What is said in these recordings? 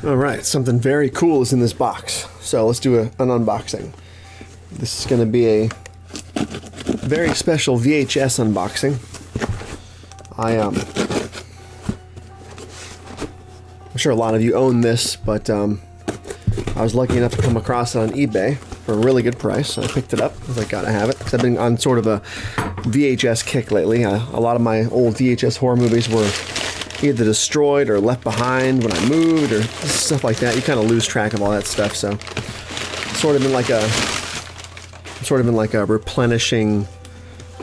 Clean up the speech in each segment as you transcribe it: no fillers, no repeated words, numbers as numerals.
All right, something very cool is in this box. So let's do an unboxing. This is going to be a very special VHS unboxing. I'm sure a lot of you own this, but I was lucky enough to come across it on eBay for a really good price. So I picked it up. I was like, gotta have it, because I've been on sort of a VHS kick lately. A lot of my old VHS horror movies were either destroyed or left behind when I moved or stuff like that. You kind of lose track of all that stuff. So it's sort of in like a replenishing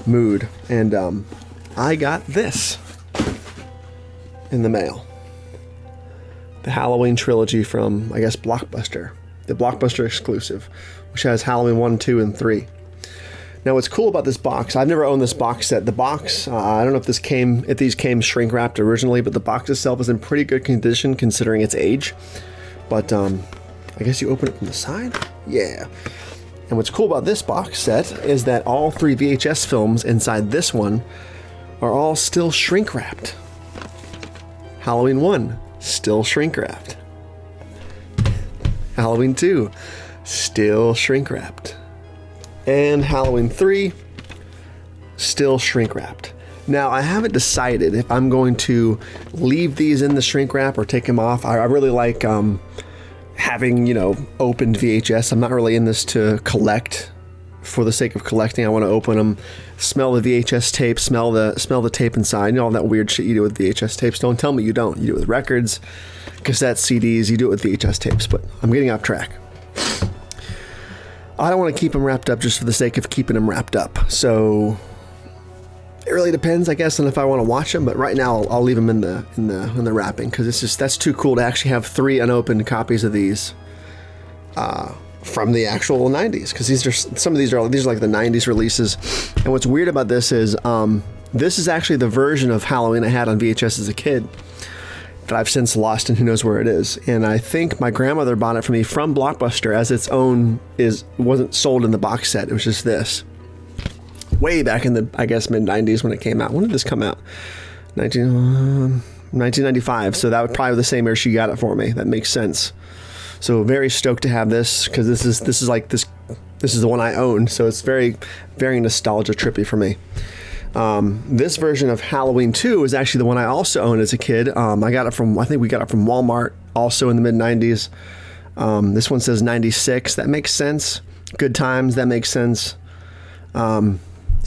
mood. And I got this in the mail. The Halloween trilogy from, I guess, Blockbuster. The Blockbuster exclusive, which has Halloween 1, 2, and 3. Now, what's cool about this box, I've never owned this box set. The box, I don't know if these came shrink wrapped originally, but the box itself is in pretty good condition considering its age. But I guess you open it from the side? Yeah. And what's cool about this box set is that all 3 VHS films inside this one are all still shrink wrapped. Halloween 1, still shrink wrapped. Halloween 2, still shrink wrapped. And Halloween 3, still shrink wrapped. Now, I haven't decided if I'm going to leave these in the shrink wrap or take them off. I really like having, opened VHS. I'm not really in this to collect for the sake of collecting. I want to open them, smell the VHS tape, smell the tape inside. All that weird shit you do with VHS tapes. Don't tell me you don't. You do it with records, cassettes, CDs. You do it with VHS tapes. But I'm getting off track. I don't want to keep them wrapped up just for the sake of keeping them wrapped up. So it really depends, I guess, on if I want to watch them. But right now, I'll leave them in the wrapping, because that's too cool to actually have 3 unopened copies of these from the actual 90s. Because these are like the 90s releases. And what's weird about this is this is actually the version of Halloween I had on VHS as a kid that I've since lost, and who knows where it is. And I think my grandmother bought it for me from Blockbuster as its own. Wasn't sold in the box set. It was just this. Way back in the, I guess, mid-90s when it came out. When did this come out? 1995. So that would probably be the same year she got it for me. That makes sense. So very stoked to have this, because this is the one I own. So it's very, very nostalgia trippy for me. This version of Halloween 2 is actually the one I also owned as a kid. I think we got it from Walmart, also in the mid-90s. This one says 96. That makes sense. Good Times, that makes sense. So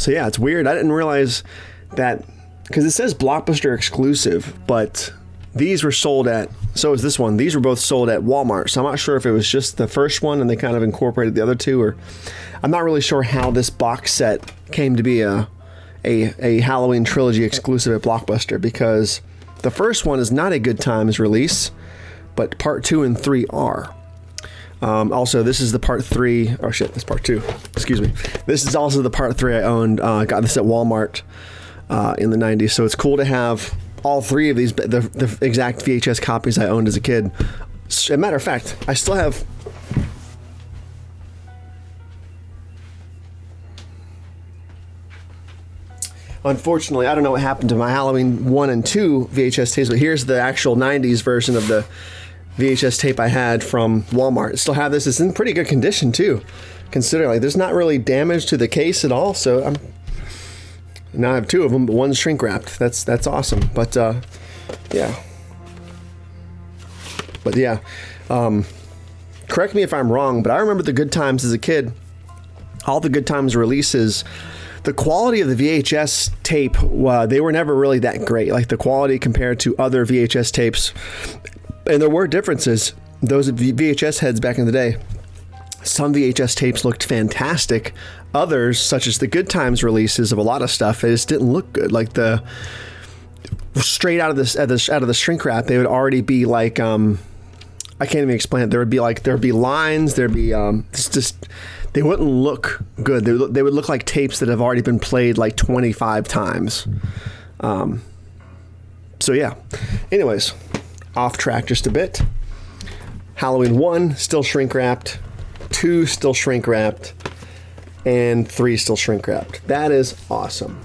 yeah, it's weird. I didn't realize that, because it says Blockbuster exclusive, but these were sold at, so is this one. These were both sold at Walmart. So I'm not sure if it was just the first one and they kind of incorporated the other two, or I'm not really sure how this box set came to be a Halloween trilogy exclusive at Blockbuster, because the first one is not a Good Times release, but part 2 and 3 are. Also, this is the part 3. Oh shit, that's part 2. Excuse me. This is also the part 3 I owned. Got this at Walmart in the 90s. So it's cool to have all 3 of these, the exact VHS copies I owned as a kid. As a matter of fact, I still have. Unfortunately, I don't know what happened to my Halloween 1 and 2 VHS tapes, but here's the actual 90s version of the VHS tape I had from Walmart. I still have this. It's in pretty good condition too, considering like there's not really damage to the case at all. So now I have 2 of them, but one's shrink wrapped. That's awesome. But yeah. Correct me if I'm wrong, but I remember the Good Times as a kid. All the Good Times releases, the quality of the VHS tape, they were never really that great. Like the quality compared to other VHS tapes. And there were differences. Those VHS heads back in the day, some VHS tapes looked fantastic. Others, such as the Good Times releases of a lot of stuff, they just didn't look good. Like the straight out of the shrink wrap, they would already be like, I can't even explain it. There'd be lines. There'd be just they wouldn't look good. They would look like tapes that have already been played like 25 times. So yeah. Anyways, off track just a bit. Halloween 1 still shrink wrapped, 2 still shrink wrapped, and 3 still shrink wrapped. That is awesome.